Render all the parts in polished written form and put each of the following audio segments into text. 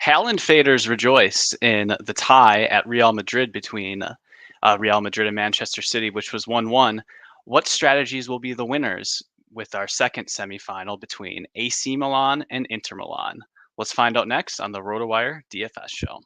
Haaland faders rejoiced in the tie at Real Madrid between Real Madrid and Manchester City, which was 1-1. What strategies will be the winners with our second semifinal between AC Milan and Inter Milan? Let's find out next on the RotoWire DFS show.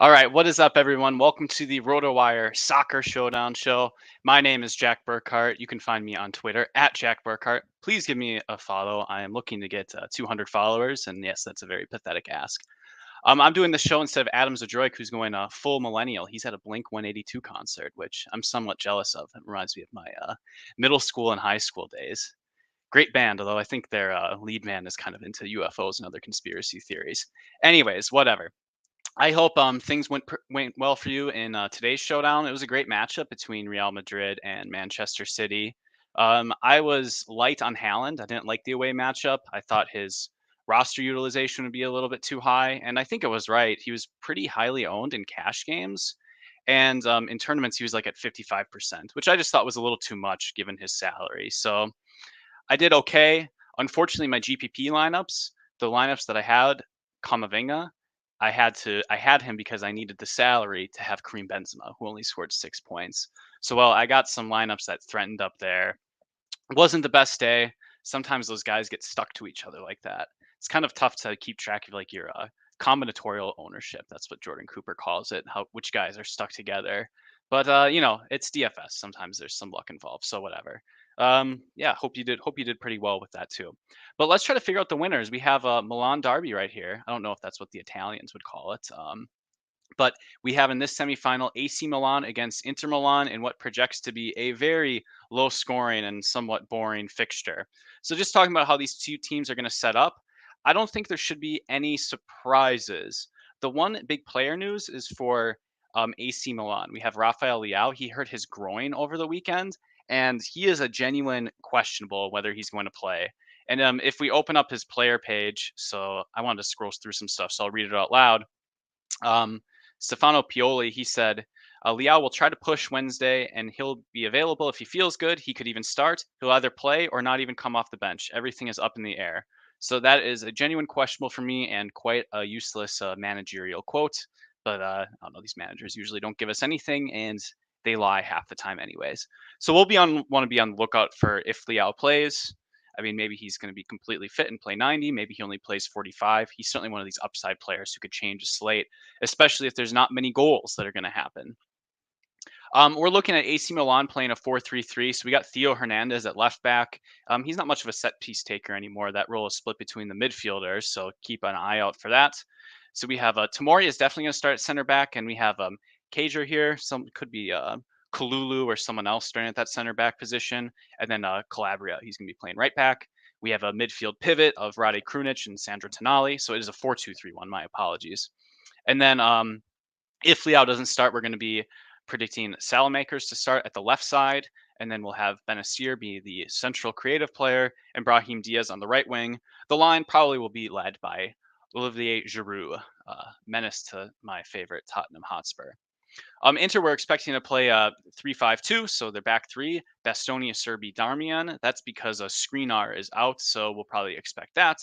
All right, what is up, everyone? Welcome to the RotoWire Soccer Showdown show. My name is Jack Burkart. You can find me on Twitter at Jack Burkart. Please give me a follow. I am looking to get 200 followers, and yes, that's a very pathetic ask. I'm doing the show instead of Adam Zadroik, who's going full millennial. He's at a Blink 182 concert, which I'm somewhat jealous of. It reminds me of my middle school and high school days. Great band, although I think their lead man is kind of into UFOs and other conspiracy theories. Anyways, whatever. I hope things went well for you in today's showdown. It was a great matchup between Real Madrid and Manchester City. I was light on Haaland. I didn't like the away matchup. I thought his roster utilization would be a little bit too high, and I think it was right. He was pretty highly owned in cash games, and in tournaments he was like at 55%, which I just thought was a little too much given his salary. So I did okay. Unfortunately, my GPP lineups, the lineups that I had, Kamavinga, I had him because I needed the salary to have Kareem Benzema, who only scored 6 points. So while I got some lineups that threatened up there, it wasn't the best day. Sometimes those guys get stuck to each other like that. It's kind of tough to keep track of like your combinatorial ownership. That's what Jordan Cooper calls it. How which guys are stuck together. But it's DFS. Sometimes there's some luck involved. So whatever. Yeah, hope you did pretty well with that too. But let's try to figure out the winners. We have a Milan derby right here. I don't know if that's what the Italians would call it. But we have in this semifinal AC Milan against Inter Milan in what projects to be a very low scoring and somewhat boring fixture. So, just talking about how these two teams are going to set up, I don't think there should be any surprises. The one big player news is for AC Milan. We have Rafael Leao. He hurt his groin over the weekend, and he is a genuine questionable whether he's going to play. And if we open up his player page, so I wanted to scroll through some stuff, so I'll read it out loud. Um, Stefano Pioli, he said, Leao will try to push Wednesday and he'll be available if he feels good. He could even start. He'll either play or not even come off the bench. Everything is up in the air. So that is a genuine questionable for me and quite a useless managerial quote. But I don't know, these managers usually don't give us anything and they lie half the time anyways. So we'll want to be on the lookout for if Leao plays. I mean, maybe he's going to be completely fit and play 90. Maybe he only plays 45. He's certainly one of these upside players who could change a slate, especially if there's not many goals that are going to happen. We're looking at AC Milan playing a 4-3-3. So we got Theo Hernandez at left back. He's not much of a set piece taker anymore. That role is split between the midfielders. So keep an eye out for that. So we have Tomori is definitely going to start at center back. And we have Cager here. Some could be Kalulu or someone else starting at that center back position. And then Calabria, he's going to be playing right back. We have a midfield pivot of Rade Krunic and Sandro Tonali. So it is a 4-2-3-1. My apologies. And then if Leao doesn't start, we're going to be predicting Salamakers to start at the left side, and then we'll have Benassir be the central creative player and Brahim Diaz on the right wing. The line probably will be led by Olivier Giroud, menace to my favorite Tottenham Hotspur. Inter, we're expecting to play 3-5-2, so they're back three. Bastonia, Serbi, Darmian. That's because Skriniar is out, so we'll probably expect that.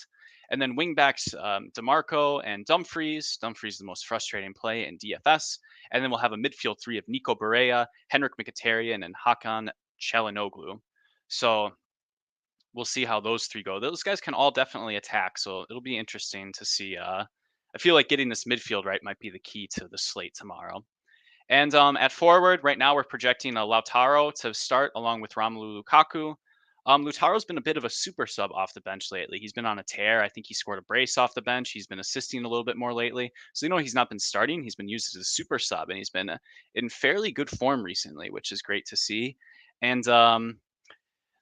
And then wingbacks, DeMarco and Dumfries. Dumfries is the most frustrating play in DFS. And then we'll have a midfield three of Nico Barrera, Henrik Mkhitaryan, and Hakan Calhanoglu. So we'll see how those three go. Those guys can all definitely attack, so it'll be interesting to see. I feel like getting this midfield right might be the key to the slate tomorrow. And at forward, right now we're projecting Lautaro to start along with Romelu Lukaku. Lautaro's been a bit of a super sub off the bench lately. He's been on a tear. I think he scored a brace off the bench. He's been assisting a little bit more lately. So, he's not been starting. He's been used as a super sub, and he's been in fairly good form recently, which is great to see. And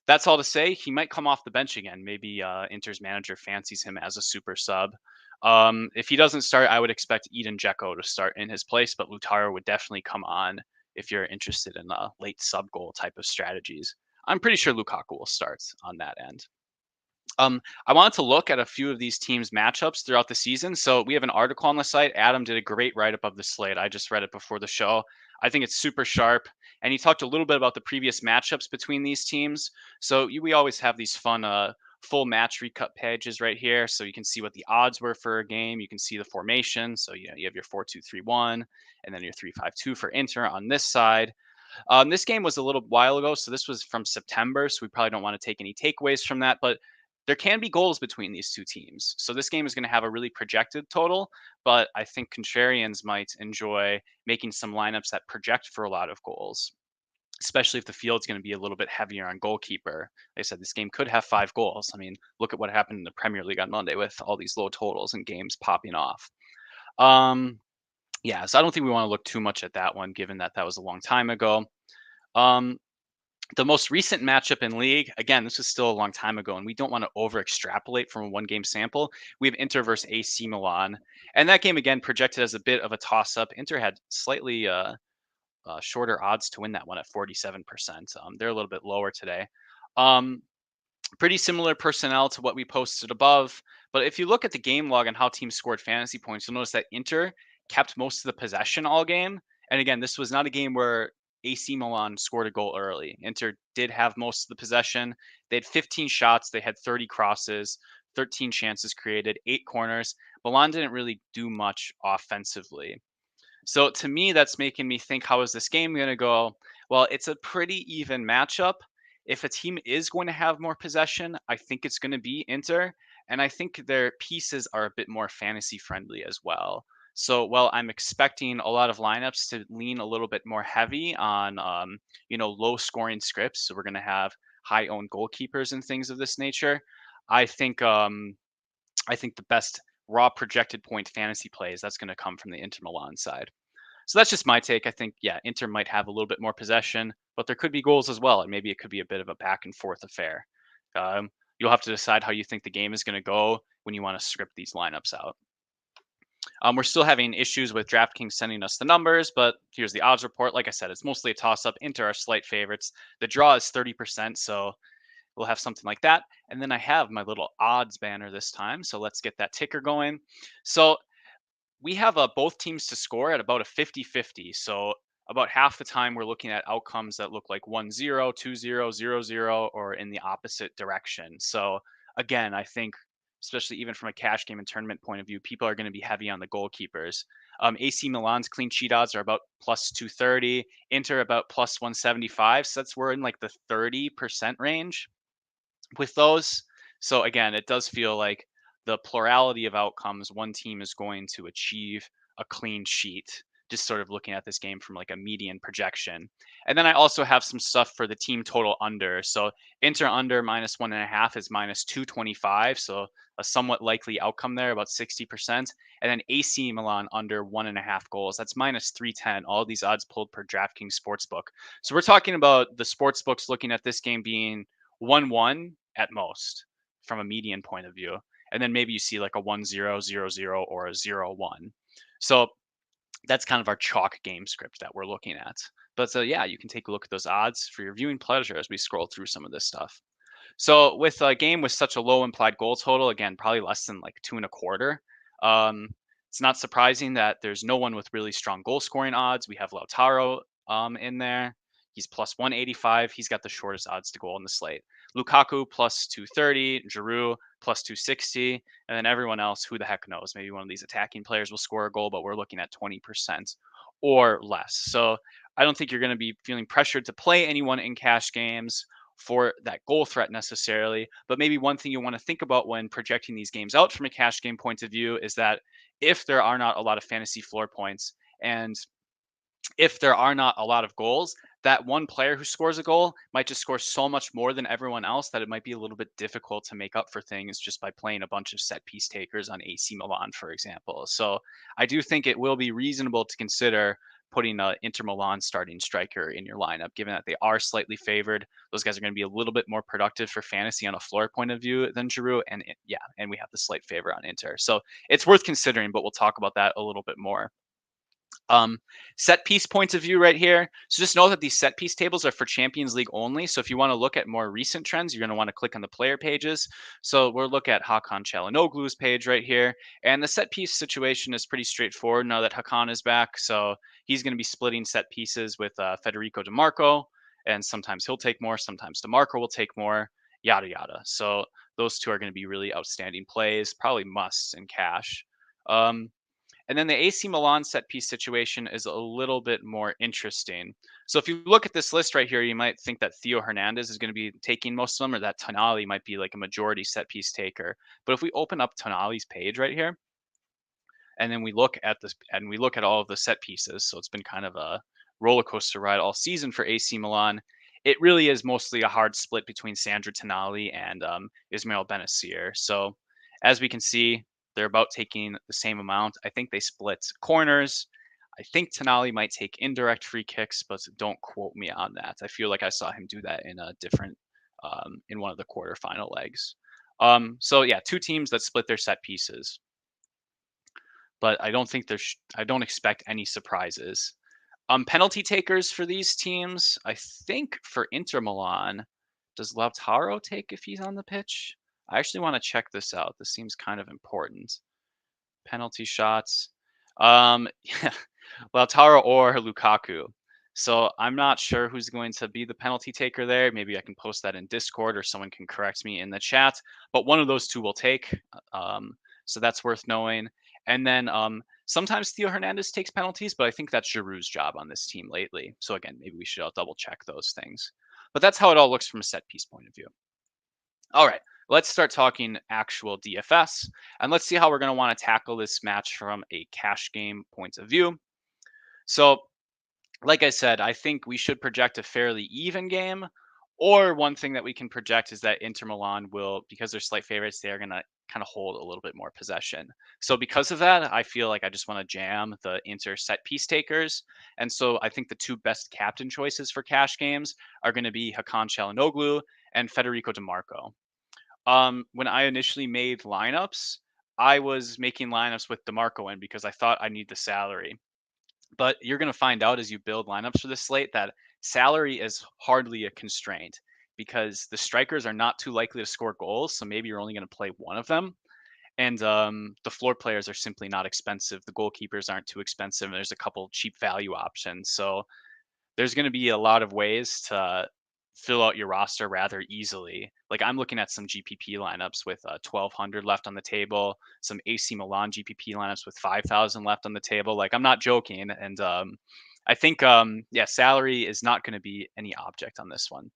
that's all to say. He might come off the bench again. Maybe Inter's manager fancies him as a super sub. If he doesn't start, I would expect Eden Dzeko to start in his place, but Lautaro would definitely come on if you're interested in late sub goal type of strategies. I'm pretty sure Lukaku will start on that end. I wanted to look at a few of these teams' matchups throughout the season. So we have an article on the site. Adam did a great write up of the slate. I just read it before the show. I think it's super sharp. And he talked a little bit about the previous matchups between these teams. So we always have these fun full match recut pages right here. So you can see what the odds were for a game. You can see the formation. So you have your 4-2-3-1 and then your 3-5-2 for Inter on this side. This game was a little while ago, so this was from September, so we probably don't want to take any takeaways from that, but there can be goals between these two teams. So this game is going to have a really projected total, but I think contrarians might enjoy making some lineups that project for a lot of goals, especially if the field's going to be a little bit heavier on goalkeeper. They said this game could have 5 goals. I mean, look at what happened in the Premier League on Monday with all these low totals and games popping off. Um, yeah, so I don't think we want to look too much at that one, given that that was a long time ago. Um, the most recent matchup in league, again, this is still a long time ago, and we don't want to over extrapolate from a 1 game sample. We have Inter versus AC Milan. And that game, again, projected as a bit of a toss up. Inter had slightly shorter odds to win that one at 47%. They're a little bit lower today. Um, Pretty similar personnel to what we posted above. But if you look at the game log and how teams scored fantasy points, you'll notice that Inter kept most of the possession all game. And again, this was not a game where AC Milan scored a goal early. Inter did have most of the possession. They had 15 shots, they had 30 crosses, 13 chances created, 8 corners. Milan didn't really do much offensively. So to me, that's making me think, how is this game going to go? Well, it's a pretty even matchup. If a team is going to have more possession, I think it's going to be Inter. And I think their pieces are a bit more fantasy friendly as well. So, while I'm expecting a lot of lineups to lean a little bit more heavy on, low scoring scripts, so we're going to have high owned goalkeepers and things of this nature. I think, I think the best raw projected point fantasy plays that's going to come from the Inter Milan side. So that's just my take. I think, yeah, Inter might have a little bit more possession, but there could be goals as well, and maybe it could be a bit of a back and forth affair. You'll have to decide how you think the game is going to go when you want to script these lineups out. We're still having issues with DraftKings sending us the numbers, but here's the odds report. Like I said, it's mostly a toss up. Inter are slight favorites. The draw is 30%, so we'll have something like that. And then I have my little odds banner this time. So let's get that ticker going. So we have both teams to score at about a 50-50. So about half the time we're looking at outcomes that look like 1-0, 2-0, 0-0, or in the opposite direction. So again, I think, especially even from a cash game and tournament point of view, people are going to be heavy on the goalkeepers. AC Milan's clean sheet odds are about plus 230, Inter about plus 175. So we're in like the 30% range with those. So again, it does feel like the plurality of outcomes, one team is going to achieve a clean sheet. Just sort of looking at this game from like a median projection. And then I also have some stuff for the team total under. So Inter under -1.5 is -225. So a somewhat likely outcome there, about 60%. And then AC Milan under 1.5 goals. That's -310. All these odds pulled per DraftKings Sportsbook. So we're talking about the sportsbooks looking at this game being 1-1 at most from a median point of view. And then maybe you see like a 1-0, 0-0, or a 0-1. So that's kind of our chalk game script that we're looking at. But yeah, you can take a look at those odds for your viewing pleasure as we scroll through some of this stuff. So with a game with such a low implied goal total, again, probably less than like 2.25. Um, it's not surprising that there's no one with really strong goal scoring odds. We have Lautaro in there. He's plus 185. He's got the shortest odds to goal on the slate. Lukaku plus 230, Giroud plus 260, and then everyone else, who the heck knows? Maybe one of these attacking players will score a goal, but we're looking at 20% or less. So I don't think you're going to be feeling pressured to play anyone in cash games for that goal threat necessarily. But maybe one thing you want to think about when projecting these games out from a cash game point of view is that if there are not a lot of fantasy floor points and if there are not a lot of goals, that one player who scores a goal might just score so much more than everyone else that it might be a little bit difficult to make up for things just by playing a bunch of set piece takers on AC Milan, for example. So I do think it will be reasonable to consider putting a Inter Milan starting striker in your lineup, given that they are slightly favored. Those guys are going to be a little bit more productive for fantasy on a floor point of view than Giroud, and yeah, and we have the slight favor on Inter. So it's worth considering, but we'll talk about that a little bit more. Um, Set piece points of view right here. So just know that these set piece tables are for Champions League only. So if you want to look at more recent trends, you're going to want to click on the player pages. So we'll look at Hakan Calhanoglu's page right here. And the set piece situation is pretty straightforward now that Hakan is back. So he's going to be splitting set pieces with Federico DeMarco. And sometimes he'll take more, sometimes DeMarco will take more, yada, yada. So those two are going to be really outstanding plays, probably musts in cash. And then the AC Milan set piece situation is a little bit more interesting. So if you look at this list right here, you might think that Theo Hernandez is going to be taking most of them, or that Tonali might be like a majority set piece taker. But if we open up Tonali's page right here, and then we look at this, and we look at all of the set pieces, so it's been kind of a roller coaster ride all season for AC Milan. It really is mostly a hard split between Sandro Tonali and Ismail Benacer. So as we can see, they're about taking the same amount. I think they split corners. I think Tonali might take indirect free kicks, but don't quote me on that. I feel like I saw him do that in a different in one of the quarterfinal legs. So yeah, two teams that split their set pieces, but I don't think I don't expect any surprises. Penalty takers for these teams, I think for Inter Milan, does Lautaro take if he's on the pitch? I actually want to check this out. This seems kind of important. Penalty shots. Yeah, Lautaro or Lukaku. So I'm not sure who's going to be the penalty taker there. Maybe I can post that in Discord or someone can correct me in the chat. But one of those two will take. So that's worth knowing. And then sometimes Theo Hernandez takes penalties, but I think that's Giroud's job on this team lately. So again, maybe we should double check those things. But that's how it all looks from a set piece point of view. All right, let's start talking actual DFS, and let's see how we're going to want to tackle this match from a cash game point of view. So, like I said, I think we should project a fairly even game. Or one thing that we can project is that Inter Milan will, because they're slight favorites, they are going to kind of hold a little bit more possession. So because of that, I feel like I just want to jam the Inter set piece takers. And so I think the two best captain choices for cash games are going to be Hakan Calhanoglu and Federico DeMarco. When I initially made lineups, I was making lineups with DeMarco in because I thought I need the salary. But you're going to find out as you build lineups for this slate that salary is hardly a constraint because the strikers are not too likely to score goals. So maybe you're only going to play one of them. And the floor players are simply not expensive. The goalkeepers aren't too expensive. And there's a couple cheap value options. So there's going to be a lot of ways to fill out your roster rather easily. Like I'm looking at some GPP lineups with 1200 left on the table, some AC Milan GPP lineups with 5000 left on the table. Like I'm not joking, and I think yeah, salary is not going to be any object on this one.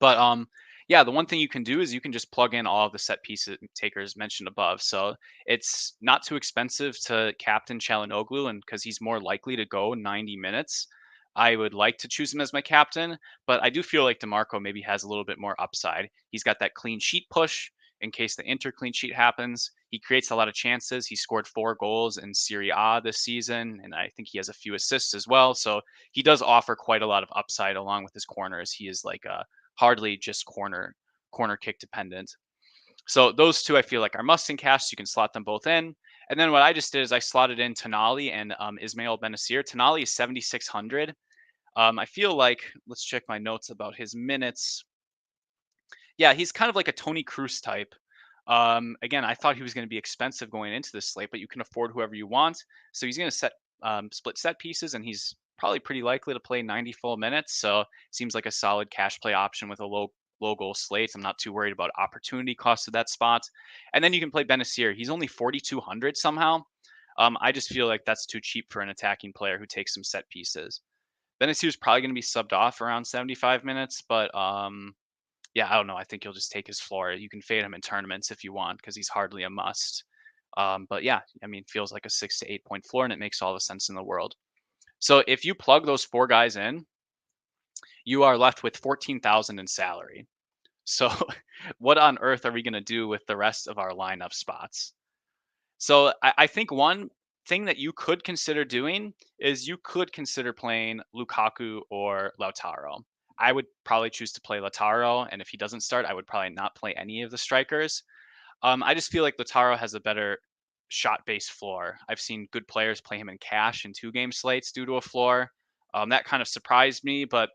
But yeah, the one thing you can do is you can just plug in all of the set pieces takers mentioned above. So it's not too expensive to captain Chalanoglu, and because he's more likely to go 90 minutes, I would like to choose him as my captain. But I do feel like DeMarco maybe has a little bit more upside. He's got that clean sheet push in case the Inter clean sheet happens. He creates a lot of chances. He scored 4 goals in Serie A this season, and I think he has a few assists as well. So he does offer quite a lot of upside along with his corners. He is like a hardly just corner kick dependent. So those two I feel like are must in cash. So you can slot them both in. And then what I just did is I slotted in Tonali and Ismail Benacer. Tonali is 7,600. I feel like, let's check my notes about his minutes. Yeah, he's kind of like a Tony Cruz type. Again, I thought he was going to be expensive going into this slate, but you can afford whoever you want. So he's going to split set pieces, and he's probably pretty likely to play 90 full minutes. So seems like a solid cash play option with a low goal slate. I'm not too worried about opportunity cost of that spot. And then you can play Benacer. He's only 4,200 somehow. I just feel like that's too cheap for an attacking player who takes some set pieces. Benacer is probably going to be subbed off around 75 minutes, but yeah, I don't know. I think you'll just take his floor. You can fade him in tournaments if you want because he's hardly a must. But yeah, I mean, feels like a 6 to 8 point floor, and it makes all the sense in the world. So if you plug those 4 guys in, you are left with 14,000 in salary. So what on earth are we going to do with the rest of our lineup spots? So I think one thing that you could consider doing is you could consider playing Lukaku or Lautaro. I would probably choose to play Lautaro, and if he doesn't start, I would probably not play any of the strikers. I just feel like Lautaro has a better shot-based floor. I've seen good players play him in cash in 2-game slates due to a floor. That kind of surprised me, but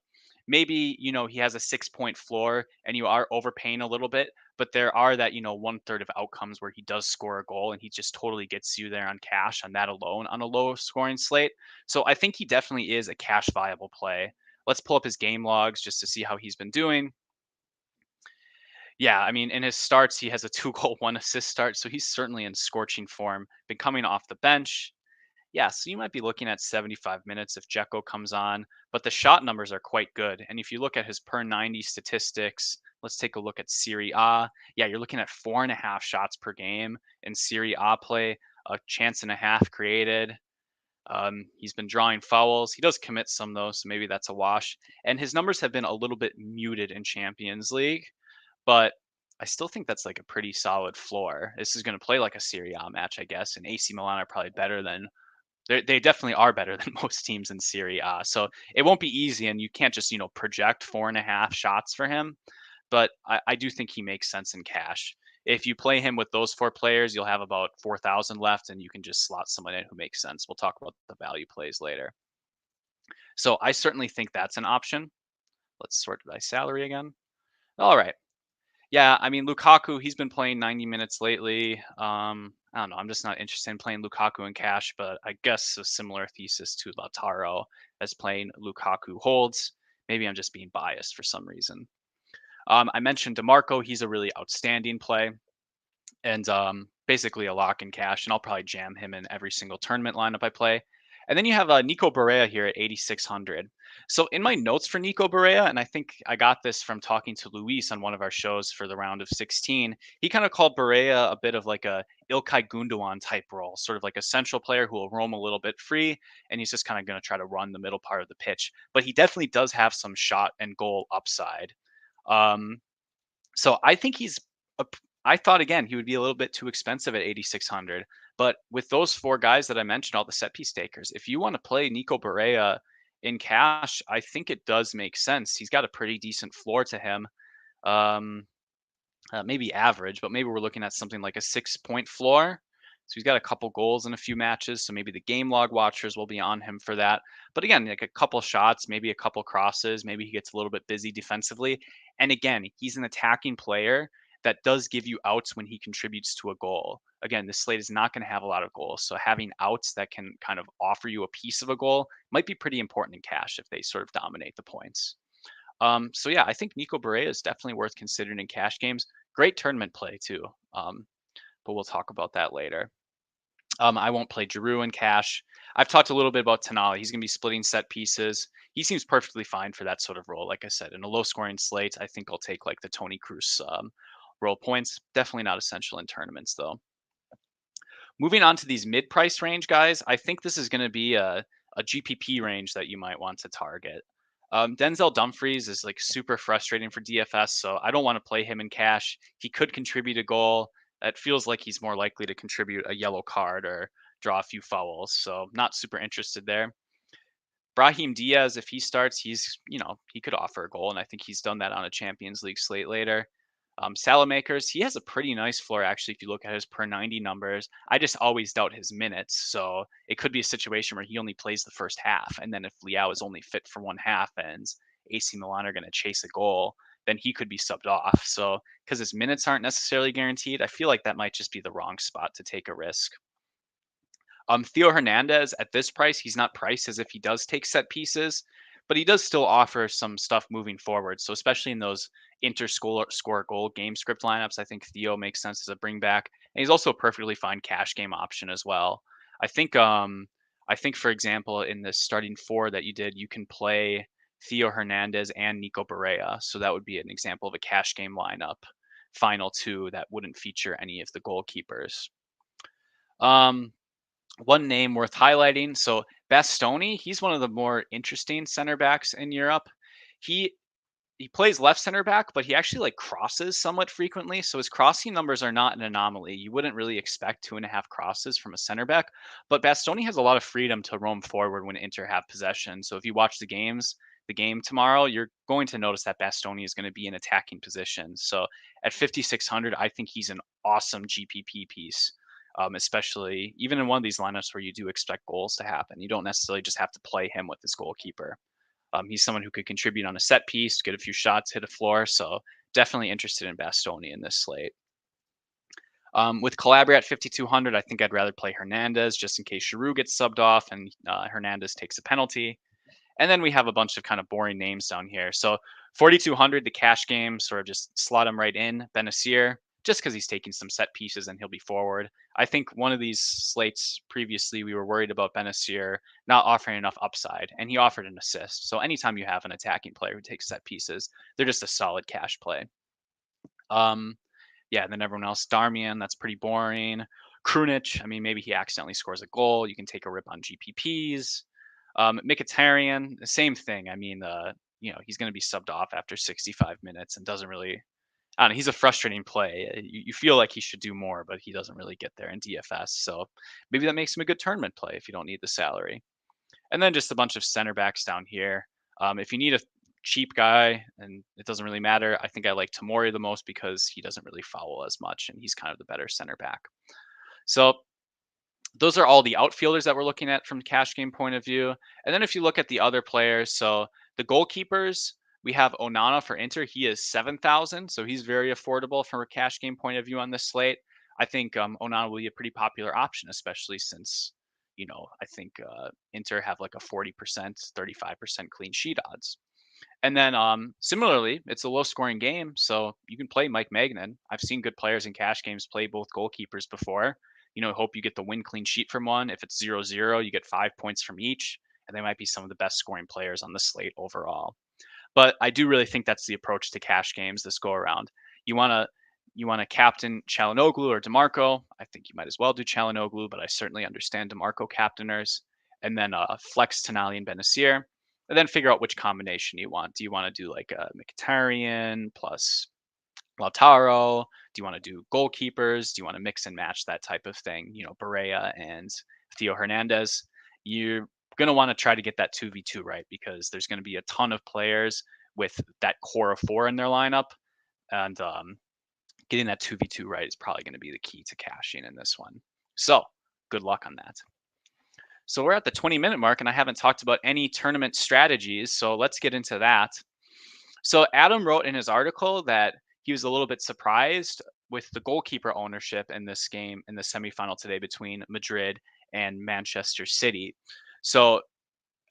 maybe, he has a 6-point floor and you are overpaying a little bit, but there are that, 1/3 of outcomes where he does score a goal and he just totally gets you there on cash on that alone on a low scoring slate. So I think he definitely is a cash viable play. Let's pull up his game logs just to see how he's been doing. Yeah, I mean, in his starts, he has a 2 goal, 1 assist start, so he's certainly in scorching form. Been coming off the bench. Yeah, so you might be looking at 75 minutes if Dzeko comes on, but the shot numbers are quite good. And if you look at his per 90 statistics, let's take a look at Serie A. Yeah, you're looking at 4.5 shots per game in Serie A play, a chance and a half created. He's been drawing fouls. He does commit some though, so maybe that's a wash. And his numbers have been a little bit muted in Champions League, but I still think that's like a pretty solid floor. This is going to play like a Serie A match, I guess. And AC Milan are probably better than they definitely are better than most teams in Serie A. So it won't be easy, and you can't just project 4.5 shots for him. But I do think he makes sense in cash. If you play him with those 4 players, you'll have about 4,000 left, and you can just slot someone in who makes sense. We'll talk about the value plays later. So I certainly think that's an option. Let's sort by salary again. All right. Yeah, I mean Lukaku, he's been playing 90 minutes lately. I don't know. I'm just not interested in playing Lukaku in cash, but I guess a similar thesis to Lautaro as playing Lukaku holds. Maybe I'm just being biased for some reason. I mentioned DeMarco. He's a really outstanding play and basically a lock in cash, and I'll probably jam him in every single tournament lineup I play. And then you have Nico Barrera here at 8,600. So in my notes for Nico Barrera, and I think I got this from talking to Luis on one of our shows for the round of 16, he kind of called Barrera a bit of like a Ilkay Gundogan type role, sort of like a central player who will roam a little bit free, and he's just kind of going to try to run the middle part of the pitch. But he definitely does have some shot and goal upside. Um, so I think I thought again he would be a little bit too expensive at 8,600, but with those 4 guys that I mentioned, all the set piece takers, if you want to play Nico Barrea in cash, I think it does make sense. He's got a pretty decent floor to him. Um, maybe average, but maybe we're looking at something like a 6-point floor. So he's got a couple goals in a few matches. So maybe the game log watchers will be on him for that. But again, like a couple shots, maybe a couple crosses, maybe he gets a little bit busy defensively. And again, he's an attacking player that does give you outs when he contributes to a goal. Again, this slate is not going to have a lot of goals. So having outs that can kind of offer you a piece of a goal might be pretty important in cash if they sort of dominate the points. So yeah, I think Nico Barrea is definitely worth considering in cash games. Great tournament play too. But we'll talk about that later. I won't play Giroud in cash. I've talked a little bit about Tonali. He's going to be splitting set pieces. He seems perfectly fine for that sort of role. Like I said, in a low scoring slate, I think I'll take like the Tony Cruz role points. Definitely not essential in tournaments though. Moving on to these mid price range guys, I think this is going to be a GPP range that you might want to target. Denzel Dumfries is like super frustrating for DFS, so I don't want to play him in cash. He could contribute a goal. It feels like he's more likely to contribute a yellow card or draw a few fouls, so not super interested there. Brahim Diaz, if he starts, he could offer a goal, and I think he's done that on a Champions League slate later. Salamakers, he has a pretty nice floor actually. If you look at his per 90 numbers, I just always doubt his minutes. So it could be a situation where he only plays the first half, and then if Liao is only fit for one half and AC Milan are going to chase a goal, then he could be subbed off. So because his minutes aren't necessarily guaranteed, I feel like that might just be the wrong spot to take a risk. Theo Hernandez at this price, he's not priced as if he does take set pieces, but he does still offer some stuff moving forward. So especially in those score goal game script lineups, I think Theo makes sense as a bring back, and he's also a perfectly fine cash game option as well. I think I think for example in the starting 4 that you did, you can play Theo Hernandez and Nico Barrea. So that would be an example of a cash game lineup. Final 2 that wouldn't feature any of the goalkeepers. Um, One name worth highlighting. So Bastoni, he's one of the more interesting center backs in Europe. He he plays left center back, but he actually like crosses somewhat frequently. So his crossing numbers are not an anomaly. You wouldn't really expect 2.5 crosses from a center back, but Bastoni has a lot of freedom to roam forward when Inter have possession. So if you watch the game tomorrow, you're going to notice that Bastoni is going to be in attacking position. So at 5,600, I think he's an awesome GPP piece. especially even in one of these lineups where you do expect goals to happen. You don't necessarily just have to play him with his goalkeeper. He's someone who could contribute on a set piece, get a few shots, hit a floor. So definitely interested in Bastoni in this slate. With Calabria at 5,200, I think I'd rather play Hernandez just in case Giroud gets subbed off and Hernandez takes a penalty. And then we have a bunch of kind of boring names down here. So 4,200, the cash game, sort of just slot him right in. Benacer, just because he's taking some set pieces and he'll be forward. I think one of these slates previously, we were worried about Benacer not offering enough upside, and he offered an assist. So anytime you have an attacking player who takes set pieces, they're just a solid cash play. Yeah, and then everyone else, Darmian, that's pretty boring. Krunic, I mean, maybe he accidentally scores a goal. You can take a rip on GPPs. Mkhitaryan, the same thing. I mean, he's going to be subbed off after 65 minutes and doesn't really. I don't know. He's a frustrating play. You feel like he should do more, but he doesn't really get there in DFS. So maybe that makes him a good tournament play if you don't need the salary. And then just a bunch of center backs down here. If you need a cheap guy and it doesn't really matter, I think I like Tomori the most because he doesn't really foul as much and he's kind of the better center back. So those are all the outfielders that we're looking at from cash game point of view. And then if you look at the other players, so the goalkeepers, we have Onana for Inter. He is 7,000, so he's very affordable from a cash game point of view on this slate. I think Onana will be a pretty popular option, especially since I think Inter have like a 40%, 35% clean sheet odds. And then similarly, it's a low scoring game, so you can play Mike Magnan. I've seen good players in cash games play both goalkeepers before. Hope you get the win clean sheet from one. If it's 0-0, you get 5 points from each, and they might be some of the best scoring players on the slate overall. But I do really think that's the approach to cash games this go around. You want to captain Calhanoglu or DeMarco. I think you might as well do Calhanoglu, but I certainly understand DeMarco captainers. And then flex Tonali and Benacer, and then figure out which combination you want. Do you want to do like a Mkhitaryan plus Lautaro? Do you want to do goalkeepers? Do you want to mix and match that type of thing? Barrera and Theo Hernandez. You're going to want to try to get that 2v2 right because there's going to be a ton of players with that core of 4 in their lineup. And getting that 2v2 right is probably going to be the key to cashing in this one. So good luck on that. So we're at the 20-minute mark, and I haven't talked about any tournament strategies. So let's get into that. So Adam wrote in his article that he was a little bit surprised with the goalkeeper ownership in this game in the semifinal today between Madrid and Manchester City. So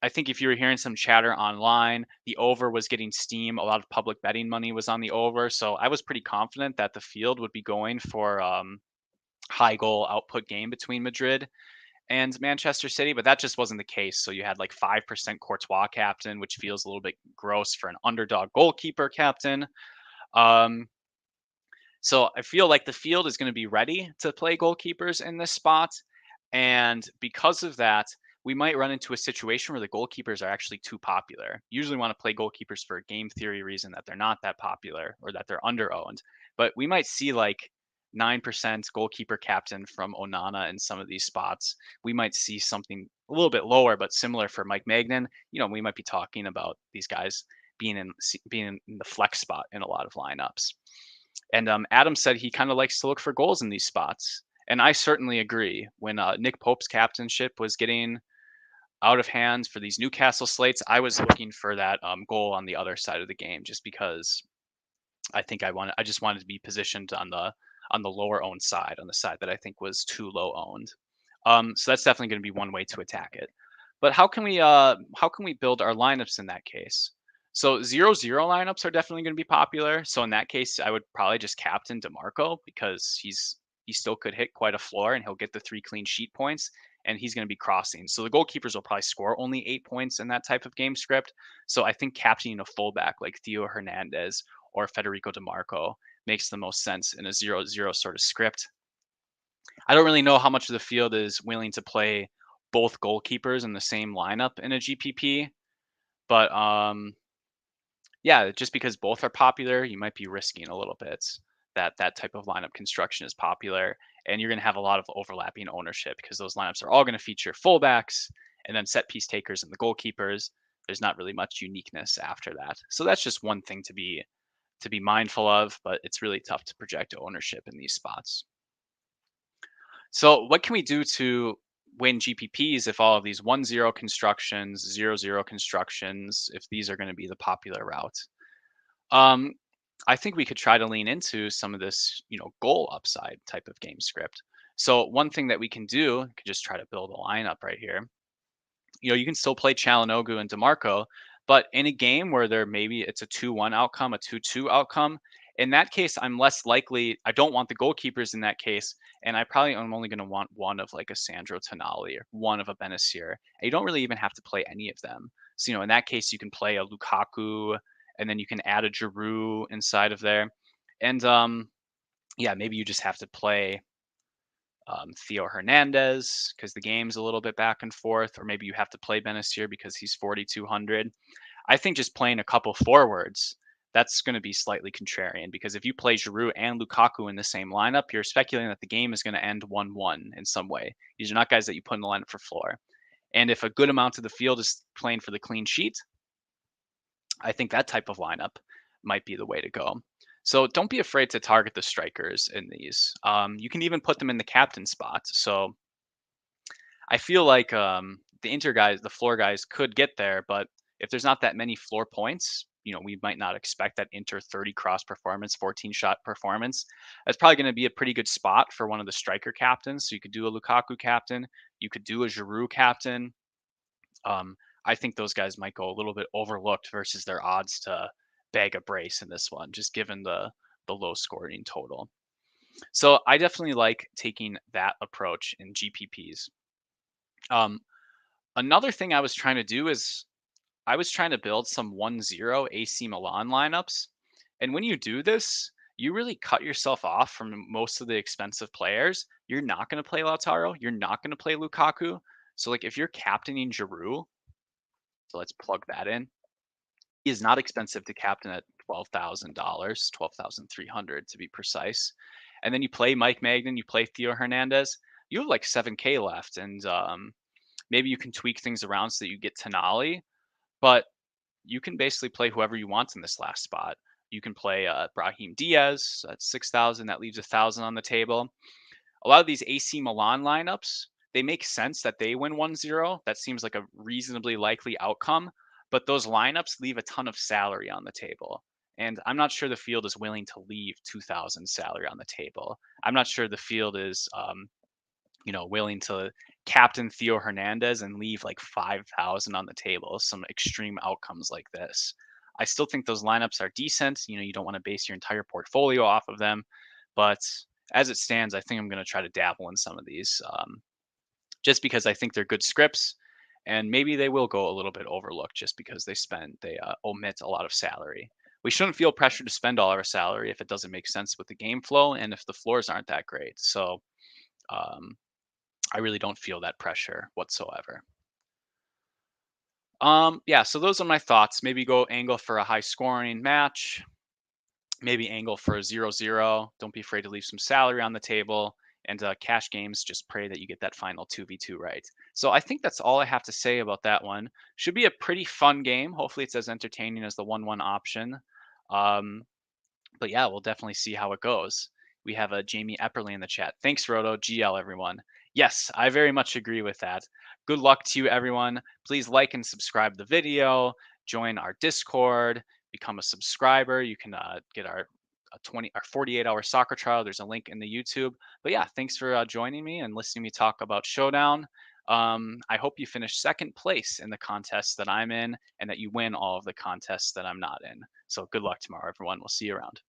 I think if you were hearing some chatter online, the over was getting steam. A lot of public betting money was on the over. So I was pretty confident that the field would be going for high goal output game between Madrid and Manchester City, but that just wasn't the case. So you had like 5% Courtois captain, which feels a little bit gross for an underdog goalkeeper captain. So I feel like the field is going to be ready to play goalkeepers in this spot. And because of that, we might run into a situation where the goalkeepers are actually too popular. Usually want to play goalkeepers for a game theory reason that they're not that popular or that they're under owned. But we might see like 9% goalkeeper captain from Onana in some of these spots. We might see something a little bit lower, but similar for Mike Magnan. We might be talking about these guys being in the flex spot in a lot of lineups. And Adam said he kind of likes to look for goals in these spots. And I certainly agree. When Nick Pope's captainship was getting out of hand for these Newcastle slates, I was looking for that goal on the other side of the game just because I just wanted to be positioned on the lower owned side, on the side that I think was too low owned. So that's definitely going to be one way to attack it. But how can we build our lineups in that case? So 0-0 lineups are definitely going to be popular. So in that case, I would probably just captain DeMarco because he still could hit quite a floor and he'll get the 3 clean sheet points and he's going to be crossing. So the goalkeepers will probably score only 8 points in that type of game script. So I think captaining a fullback like Theo Hernandez or Federico DeMarco makes the most sense in a 0-0 sort of script. I don't really know how much of the field is willing to play both goalkeepers in the same lineup in a GPP, but yeah, just because both are popular, you might be risking a little bit that type of lineup construction is popular, and you're going to have a lot of overlapping ownership because those lineups are all going to feature fullbacks and then set piece takers and the goalkeepers. There's not really much uniqueness after that, so that's just one thing to be mindful of, but it's really tough to project ownership in these spots. So what can we do to win GPPs if all of these 1-0 constructions, 0-0 constructions, if these are going to be the popular route? Um, I think we could try to lean into some of this, goal upside type of game script. So one thing that we can do, we could just try to build a lineup right here. You can still play Calhanoglu and DeMarco, but in a game where maybe it's a 2-1 outcome, a 2-2 outcome, in that case, I'm less likely. I don't want the goalkeepers in that case, and I probably am only going to want one of like a Sandro Tonali or one of a Benacer. And you don't really even have to play any of them. So in that case, you can play a Lukaku, and then you can add a Giroud inside of there, and yeah, maybe you just have to play Theo Hernandez because the game's a little bit back and forth, or maybe you have to play Benacer because he's 4,200. I think just playing a couple forwards, that's going to be slightly contrarian because if you play Giroud and Lukaku in the same lineup, you're speculating that the game is going to end 1-1 in some way. These are not guys that you put in the lineup for floor. And if a good amount of the field is playing for the clean sheet, I think that type of lineup might be the way to go. So don't be afraid to target the strikers in these. You can even put them in the captain spot. So I feel like the inter guys, the floor guys could get there, but if there's not that many floor points, we might not expect that inter 30 cross performance, 14 shot performance. That's probably going to be a pretty good spot for one of the striker captains. So you could do a Lukaku captain, you could do a Giroud captain. Um, I think those guys might go a little bit overlooked versus their odds to bag a brace in this one, just given the low scoring total. So I definitely like taking that approach in GPPs. Um, Another thing I was trying to do is I was trying to build some 1-0 AC Milan lineups. And when you do this, you really cut yourself off from most of the expensive players. You're not going to play Lautaro. You're not going to play Lukaku. So, like, if you're captaining Giroud, so let's plug that in. He is not expensive to captain at $12,000, 12,300 to be precise. And then you play Mike Magnan, you play Theo Hernandez. You have like 7K left, and maybe you can tweak things around so that you get Tonali. But you can basically play whoever you want in this last spot. You can play Brahim Diaz at 6,000. That leaves 1,000 on the table. A lot of these AC Milan lineups, they make sense that they win 1-0. That seems like a reasonably likely outcome. But those lineups leave a ton of salary on the table. And I'm not sure the field is willing to leave 2,000 salary on the table. I'm not sure the field is willing to captain Theo Hernandez and leave like 5,000 on the table, some extreme outcomes like this. I still think those lineups are decent. You don't want to base your entire portfolio off of them. But as it stands, I think I'm going to try to dabble in some of these just because I think they're good scripts. And maybe they will go a little bit overlooked just because they omit a lot of salary. We shouldn't feel pressure to spend all our salary if it doesn't make sense with the game flow and if the floors aren't that great. So um, I really don't feel that pressure whatsoever. Yeah, so those are my thoughts. Maybe go angle for a high scoring match. Maybe angle for a 0-0. Don't be afraid to leave some salary on the table. And cash games, just pray that you get that final 2v2 right. So I think that's all I have to say about that one. Should be a pretty fun game. Hopefully it's as entertaining as the 1-1 option. Um, but yeah, we'll definitely see how it goes. We have a Jamie Epperly in the chat. Thanks, Roto. GL, everyone. Yes, I very much agree with that. Good luck to you, everyone. Please like and subscribe the video. Join our Discord. Become a subscriber. You can get our 48-hour soccer trial. There's a link in the YouTube. But yeah, thanks for joining me and listening to me talk about Showdown. I hope you finish second place in the contest that I'm in and that you win all of the contests that I'm not in. So good luck tomorrow, everyone. We'll see you around.